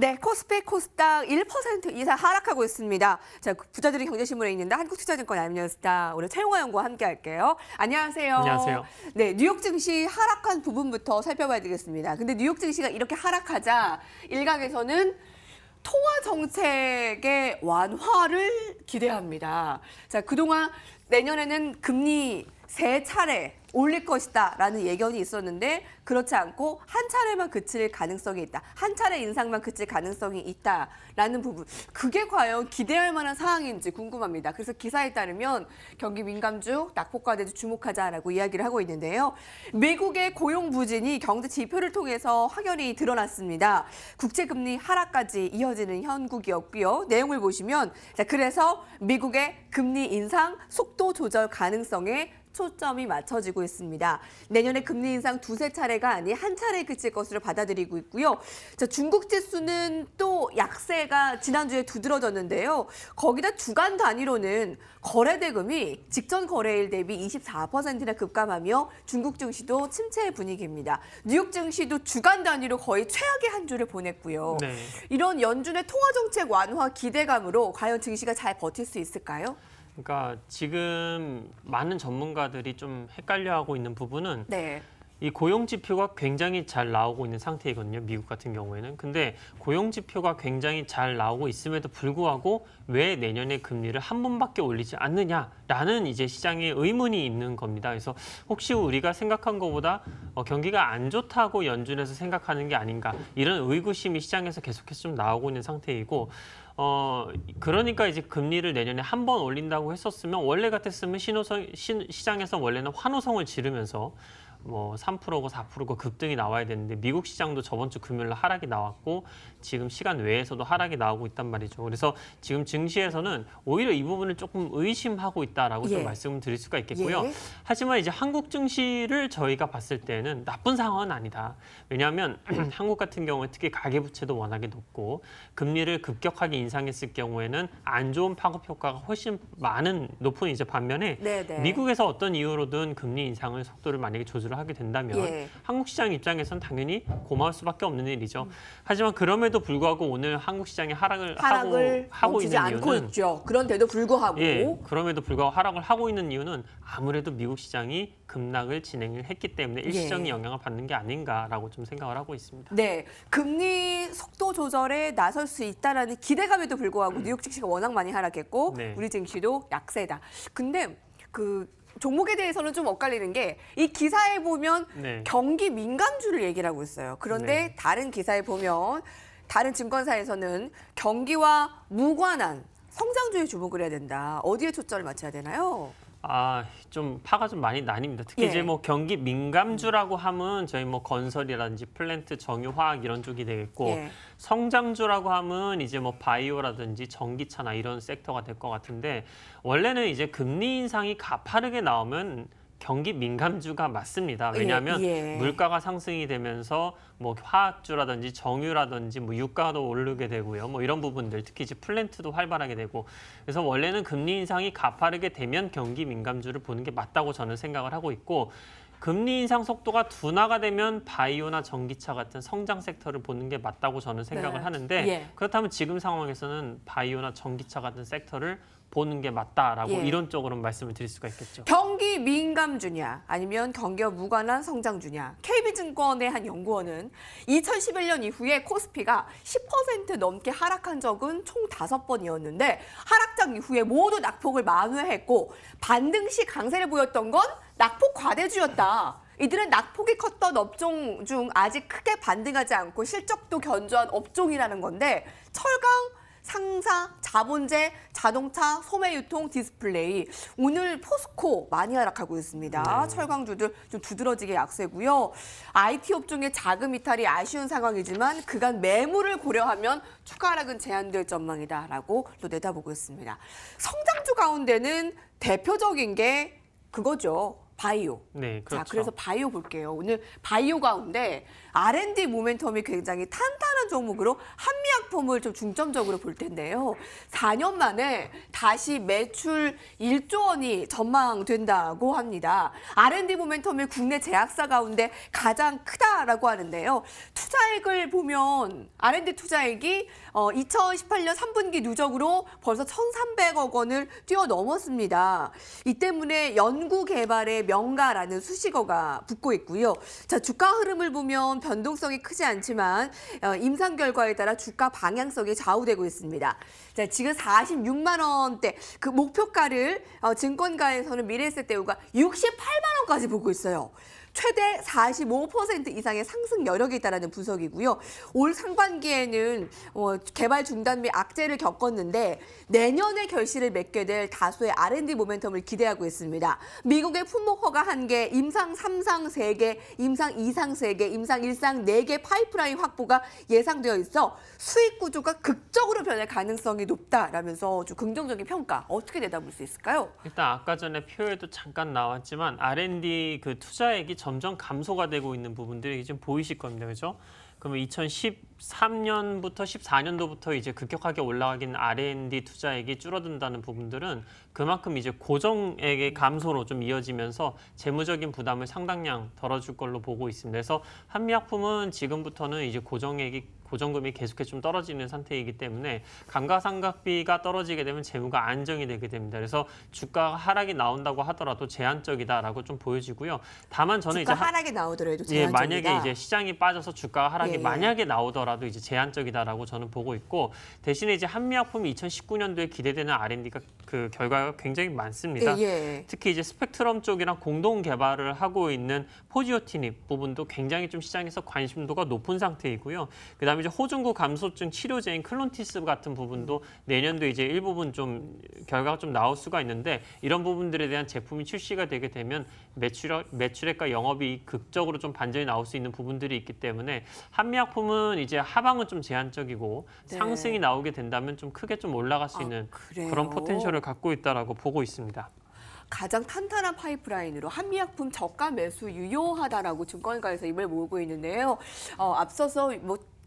네, 코스피, 코스닥 1% 이상 하락하고 있습니다. 자, 부자들이 경제신문에 있는데 한국투자증권 알미뉴스타 오늘 최용화 연구와 함께 할게요. 안녕하세요. 안녕하세요. 네, 뉴욕 증시 하락한 부분부터 살펴봐야 되겠습니다. 근데 뉴욕 증시가 이렇게 하락하자 일각에서는 통화 정책의 완화를 기대합니다. 자, 그동안 내년에는 금리 3차례 올릴 것이다라는 예견이 있었는데 그렇지 않고 한 차례만 그칠 가능성이 있다. 한 차례 인상만 그칠 가능성이 있다라는 부분. 그게 과연 기대할 만한 사항인지 궁금합니다. 그래서 기사에 따르면 경기 민감주, 낙폭과대도 주목하자라고 이야기를 하고 있는데요. 미국의 고용 부진이 경제 지표를 통해서 확연히 드러났습니다. 국채금리 하락까지 이어지는 형국이었고요. 내용을 보시면 자, 그래서 미국의 금리 인상 속도 조절 가능성에 초점이 맞춰지고 있습니다. 내년에 금리 인상 두세 차례가 아닌 한 차례에 그칠 것으로 받아들이고 있고요. 자, 중국 지수는 또 약세가 지난주에 두드러졌는데요. 거기다 주간 단위로는 거래 대금이 직전 거래일 대비 24%나 급감하며 중국 증시도 침체 분위기입니다. 뉴욕 증시도 주간 단위로 거의 최악의 한 주를 보냈고요. 네. 이런 연준의 통화 정책 완화 기대감으로 과연 증시가 잘 버틸 수 있을까요? 그러니까 지금 많은 전문가들이 좀 헷갈려하고 있는 부분은 네. 이 고용 지표가 굉장히 잘 나오고 있는 상태이거든요. 미국 같은 경우에는. 근데 고용 지표가 굉장히 잘 나오고 있음에도 불구하고 왜 내년에 금리를 한 번밖에 올리지 않느냐라는 이제 시장에 의문이 있는 겁니다. 그래서 혹시 우리가 생각한 것보다 경기가 안 좋다고 연준에서 생각하는 게 아닌가 이런 의구심이 시장에서 계속해서 좀 나오고 있는 상태이고 그러니까 이제 금리를 내년에 한 번 올린다고 했었으면 원래 같았으면 시장에서 원래는 환호성을 지르면서 뭐 3%고 4%고 급등이 나와야 되는데 미국 시장도 저번 주 금요일 하락이 나왔고 지금 시간 외에서도 하락이 나오고 있단 말이죠. 그래서 지금 증시에서는 오히려 이 부분을 조금 의심하고 있다라고 좀 말씀을 드릴 수가 있겠고요. 하지만 이제 한국 증시를 저희가 봤을 때는 나쁜 상황은 아니다. 왜냐하면 한국 같은 경우에 특히 가계부채도 워낙에 높고 금리를 급격하게 인상했을 경우에는 안 좋은 파급 효과가 훨씬 높은 이제 반면에 미국에서 어떤 이유로든 금리 인상을 속도를 만약에 조절 하게 된다면 한국 시장 입장에서는 당연히 고마울 수밖에 없는 일이죠. 하지만 그럼에도 불구하고 오늘 한국 시장이 하락을 하고 있는 않고 이유는 있죠. 그런데도 불구하고 그럼에도 불구하고 하락을 하고 있는 이유는 아무래도 미국 시장이 급락을 진행을 했기 때문에 일시적인 영향을 받는 게 아닌가라고 좀 생각을 하고 있습니다. 네, 금리 속도 조절에 나설 수 있다라는 기대감에도 불구하고 뉴욕 증시가 워낙 많이 하락했고 우리 증시도 약세다. 근데 종목에 대해서는 좀 엇갈리는 게 이 기사에 보면 경기 민감주를 얘기를 하고 있어요. 그런데 다른 기사에 보면 다른 증권사에서는 경기와 무관한 성장주에 주목을 해야 된다. 어디에 초점을 맞춰야 되나요? 좀 파가 좀 많이 나뉩니다. 특히 이제 뭐 경기 민감주라고 하면 저희 뭐 건설이라든지 플랜트, 정유화학 이런 쪽이 되겠고 성장주라고 하면 이제 뭐 바이오라든지 전기차나 이런 섹터가 될 것 같은데 원래는 이제 금리 인상이 가파르게 나오면 경기 민감주가 맞습니다. 왜냐하면 물가가 상승이 되면서 뭐 화학주라든지 정유라든지 뭐 유가도 오르게 되고요. 뭐 이런 부분들 특히 이제 플랜트도 활발하게 되고 그래서 원래는 금리 인상이 가파르게 되면 경기 민감주를 보는 게 맞다고 저는 생각을 하고 있고 금리 인상 속도가 둔화가 되면 바이오나 전기차 같은 성장 섹터를 보는 게 맞다고 저는 생각을 하는데 그렇다면 지금 상황에서는 바이오나 전기차 같은 섹터를 보는 게 맞다라고 이론적으로 말씀을 드릴 수가 있겠죠. 경기 민감주냐 아니면 경기와 무관한 성장주냐. KB증권의 한 연구원은 2011년 이후에 코스피가 10% 넘게 하락한 적은 총 5번이었는데 하락장 이후에 모두 낙폭을 만회했고 반등 시 강세를 보였던 건 낙폭 과대주였다. 이들은 낙폭이 컸던 업종 중 아직 크게 반등하지 않고 실적도 견조한 업종이라는 건데 철강, 상사, 자본재, 자동차, 소매유통, 디스플레이. 오늘 포스코 많이 하락하고 있습니다. 철강주들 좀 두드러지게 약세고요. IT 업종의 자금 이탈이 아쉬운 상황이지만 그간 매물을 고려하면 추가 하락은 제한될 전망이다라고 또 내다보고 있습니다. 성장주 가운데는 대표적인 게 그거죠. 바이오. 네, 그렇죠. 자, 그래서 바이오 볼게요. 오늘 바이오 가운데 R&D 모멘텀이 굉장히 탄탄한 종목으로 한미약품을 좀 중점적으로 볼 텐데요. 4년 만에 다시 매출 1조 원이 전망된다고 합니다. R&D 모멘텀이 국내 제약사 가운데 가장 크다라고 하는데요. 투자액을 보면 R&D 투자액이 2018년 3분기 누적으로 벌써 1,300억 원을 뛰어넘었습니다. 이 때문에 연구 개발의 명가라는 수식어가 붙고 있고요. 자, 주가 흐름을 보면 변동성이 크지 않지만 임상 결과에 따라 주가 방향성이 좌우되고 있습니다. 자, 지금 46만 원대 그 목표가를 증권가에서는 미래에셋대우가 68만 원까지 보고 있어요. 최대 45% 이상의 상승 여력이 있다는 분석이고요. 올 상반기에는 개발 중단 및 악재를 겪었는데 내년에 결실을 맺게 될 다수의 R&D 모멘텀을 기대하고 있습니다. 미국의 품목 허가 1개, 임상 3상 3개, 임상 2상 3개, 임상 1상 4개 파이프라인 확보가 예상되어 있어 수익 구조가 극적으로 변할 가능성이 높다라면서 좀 긍정적인 평가 어떻게 내다볼 수 있을까요? 일단 아까 전에 표에도 잠깐 나왔지만 R&D 그 투자액이 점점 감소가 되고 있는 부분들이 좀 보이실 겁니다. 그렇죠? 그러면 2013년부터 14년도부터 이제 급격하게 올라가긴 R&D 투자액이 줄어든다는 부분들은 그만큼 이제 고정액의 감소로 좀 이어지면서 재무적인 부담을 상당량 덜어줄 걸로 보고 있습니다. 그래서 한미약품은 지금부터는 이제 고정금이 계속해서 좀 떨어지는 상태이기 때문에 감가상각비가 떨어지게 되면 재무가 안정이 되게 됩니다. 그래서 주가 하락이 나온다고 하더라도 제한적이다라고 좀 보여지고요. 다만 저는 주가 이제 하락이 나오더라도 제한적이다. 만약에 이제 시장이 빠져서 주가가 하락이 예. 만약에 나오더라도 이제 제한적이다라고 저는 보고 있고 대신에 이제 한미약품이 2019년도에 기대되는 R&D가 그 결과가 굉장히 많습니다. 예. 특히 이제 스펙트럼 쪽이랑 공동 개발을 하고 있는 포지오티닙 부분도 굉장히 좀 시장에서 관심도가 높은 상태이고요. 그다음에 이제 호중구 감소증 치료제인 클론티스 같은 부분도 내년도 이제 일부분 좀 결과가 좀 나올 수가 있는데 이런 부분들에 대한 제품이 출시가 되게 되면 매출액과 영업이 극적으로 좀 반전이 나올 수 있는 부분들이 있기 때문에 한미약품은 이제 하방은 좀 제한적이고 네. 상승이 나오게 된다면 좀 크게 좀 올라갈 수 있는 그런 포텐셜을 갖고 있다라고 보고 있습니다. 가장 탄탄한 파이프라인으로 한미약품 저가 매수 유효하다라고 증권가에서 입을 모으고 있는데요. 앞서서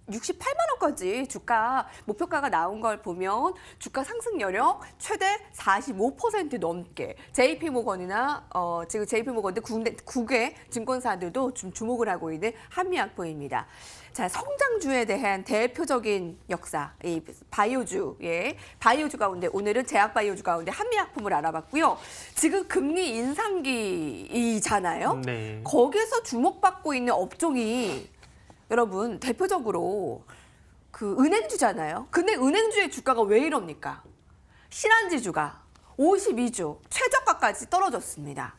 68만 원까지 주가 목표가가 나온 걸 보면 주가 상승 여력 최대 45% 넘게 JP모건이나 지금 JP모건 등 국외 증권사들도 좀 주목을 하고 있는 한미약품입니다. 자, 성장주에 대한 대표적인 역사, 이 바이오주 가운데 오늘은 제약 바이오주 가운데 한미약품을 알아봤고요. 지금 금리 인상기이잖아요. 네. 거기서 주목받고 있는 업종이 여러분 대표적으로 그 은행주잖아요. 근데 은행주의 주가가 왜 이럽니까? 신한지주가 52주 최저가까지 떨어졌습니다.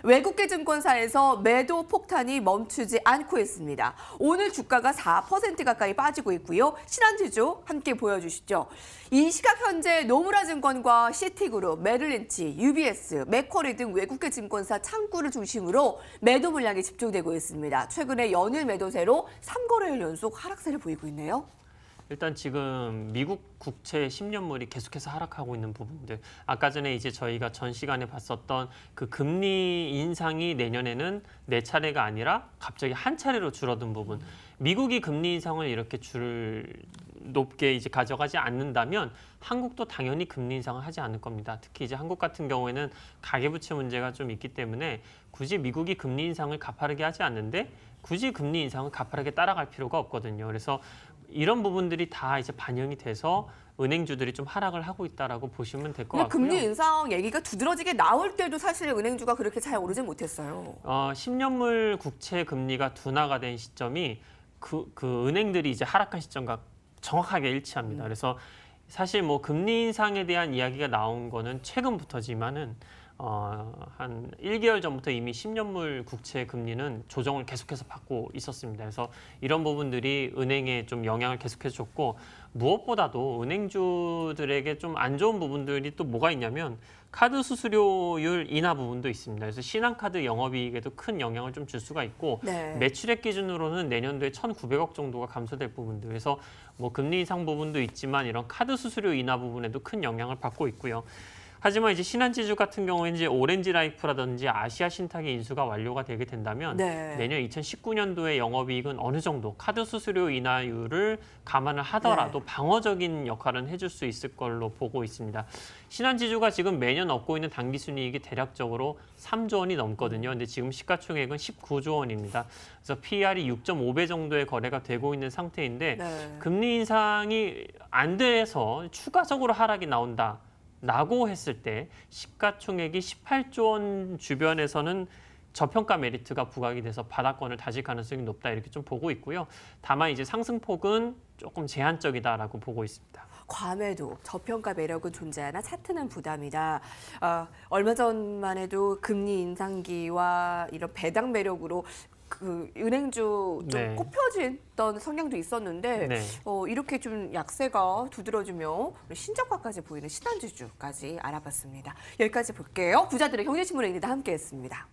외국계 증권사에서 매도 폭탄이 멈추지 않고 있습니다. 오늘 주가가 4% 가까이 빠지고 있고요. 신한지주 함께 보여주시죠. 이 시각 현재 노무라 증권과 시티그룹, 메릴린치, UBS, 맥쿼리 등 외국계 증권사 창구를 중심으로 매도 물량이 집중되고 있습니다. 최근에 연일 매도세로 3거래일 연속 하락세를 보이고 있네요. 일단 지금 미국 국채 10년물이 계속해서 하락하고 있는 부분들. 아까 전에 이제 저희가 전 시간에 봤었던 그 금리 인상이 내년에는 4차례가 아니라 갑자기 한 차례로 줄어든 부분. 미국이 금리 인상을 이렇게 높게 이제 가져가지 않는다면 한국도 당연히 금리 인상을 하지 않을 겁니다. 특히 이제 한국 같은 경우에는 가계부채 문제가 좀 있기 때문에 굳이 미국이 금리 인상을 가파르게 하지 않는데 굳이 금리 인상을 가파르게 따라갈 필요가 없거든요. 그래서 이런 부분들이 다 이제 반영이 돼서 은행주들이 좀 하락을 하고 있다라고 보시면 될 것 같고요. 금리 인상 얘기가 두드러지게 나올 때도 사실 은행주가 그렇게 잘 오르진 못했어요. 10년물 국채 금리가 둔화가 된 시점이 그 은행들이 이제 하락한 시점과 정확하게 일치합니다. 그래서 사실 뭐 금리 인상에 대한 이야기가 나온 거는 최근부터지만은 한 1개월 전부터 이미 10년물 국채 금리는 조정을 계속해서 받고 있었습니다. 그래서 이런 부분들이 은행에 좀 영향을 계속해서 줬고 무엇보다도 은행주들에게 좀 안 좋은 부분들이 또 뭐가 있냐면 카드 수수료율 인하 부분도 있습니다. 그래서 신한카드 영업이익에도 큰 영향을 좀 줄 수가 있고 네. 매출액 기준으로는 내년도에 1,900억 정도가 감소될 부분들. 그래서 뭐 금리 인상 부분도 있지만 이런 카드 수수료 인하 부분에도 큰 영향을 받고 있고요. 하지만 이제 신한지주 같은 경우에는 이제 오렌지 라이프라든지 아시아 신탁의 인수가 완료가 되게 된다면 네. 내년 2019년도에 영업이익은 어느 정도 카드 수수료 인하율을 감안을 하더라도 네. 방어적인 역할은 해줄 수 있을 걸로 보고 있습니다. 신한지주가 지금 매년 얻고 있는 당기순이익이 대략적으로 3조 원이 넘거든요. 근데 지금 시가총액은 19조 원입니다. 그래서 PR이 6.5배 정도의 거래가 되고 있는 상태인데 네. 금리 인상이 안 돼서 추가적으로 하락이 나온다. 라고 했을 때 시가총액이 18조 원 주변에서는 저평가 메리트가 부각이 돼서 바닥권을 다질 가능성이 높다 이렇게 좀 보고 있고요. 다만 이제 상승폭은 조금 제한적이다라고 보고 있습니다. 괌에도 저평가 매력은 존재하나 차트는 부담이다. 얼마 전만 해도 금리 인상기와 이런 배당 매력으로 그 은행주 좀 네. 꼽혀지던 성향도 있었는데 네. 이렇게 좀 약세가 두드러지며 신저가까지 보이는 신한지주까지 알아봤습니다. 여기까지 볼게요. 부자들의 경제신문 앵리다 함께했습니다.